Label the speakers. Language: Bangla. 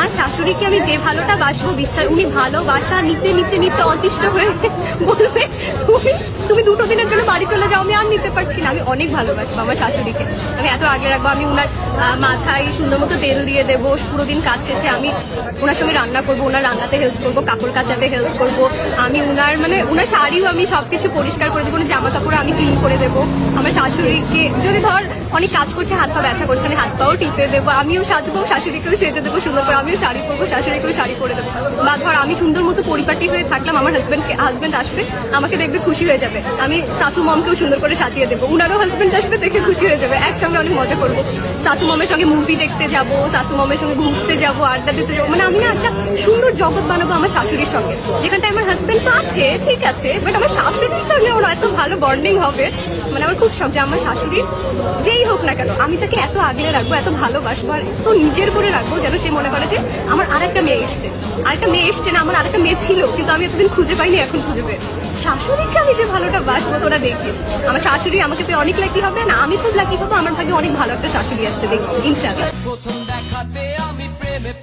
Speaker 1: আমার শাশুড়িকে আমি যে ভালোটা বাসবো, বিশ্বাস উনি ভালোবাসা নিতে নিতে নিতে অতিষ্ঠ হয়ে বলবে তুমি 2 দিনের জন্য বাড়ি চলে যাও, আমি আর নিতে পারছি না। আমি অনেক ভালোবাসবো আমার শাশুড়িকে, আমি এত আগলে রাখবো। আমি উনার মাথায় সুন্দর মতো তেল দিয়ে দেবো, পুরো দিন কাজ শেষে আমি ওনার সঙ্গে রান্না করবো, ওনার রান্নাতে হেল্প করবো, কাপড় কাচাতে হেল্প করবো। আমি ওনার শাড়িও আমি সবকিছু পরিষ্কার করে দেবো, জামা কাপড় আমি ক্লিন করে দেবো। আমার শাশুড়িকে যদি ধর অনেক কাজ করছে, হাত পা ব্যথা করছে, আমি হাত পাও টিপে দেবো। আমিও সাজবো, শাশুড়িকেও সেজে দেবো সুন্দর করে, আমিও শাড়ি পরবো, শাশুড়িকেও শাড়ি পরে দেবো। বা ধর আমি সুন্দর মতো পরিপাটি হয়ে থাকলাম, আমার হাজবেন্ড আসবে, আমাকে দেখবে খুশি হয়ে যাবে। আমি শাশু মমকেও সুন্দর করে সাজিয়ে দেবো, উনারও হাজবেন্ড আসবে, দেখে খুশি হয়ে যাবে। একসঙ্গে অনেক মজা করবো, শাশু মমের সঙ্গে মুভি দেখতে যাবো, শাশু মমের সঙ্গে ঘুরতে যাবো, আড্ডা দিতে যাবো। মানে আমি না একটা সুন্দর জগৎ বানাবো আমার শাশুড়ির সঙ্গে, যেখানটায় আমার হাজবেন্ড তো আছে ঠিক আছে, বাট আমার শাশুড়ির সঙ্গে ওর এত ভালো বন্ডিং হবে। মানে আমার খুব শখ যে আমার শাশুড়ি যেই হোক না কেন আমি তাকে এত আগলে রাখবো, এত ভালোবাসবো, আর এত নিজের করে রাখবো যেন সে মনে করে যে আমার আরেকটা মেয়ে এসছে না, আমার আরেকটা মেয়ে ছিল কিন্তু আমি এতদিন খুঁজে পাইনি, এখন খুঁজে পেয়েছি। শাশুড়িকে আমি যে ভালোটা বাসবো তোরা দেখিস, আমার শাশুড়ি আমাকে পেয়ে অনেক লাকি হবে না, আমি খুব লাকি হবো, আমার ভাগ্যে অনেক ভালো একটা শাশুড়ি আসতে দেখি ইনশাআল্লাহ।
Speaker 2: প্রথম দেখাতে আমি প্রেমে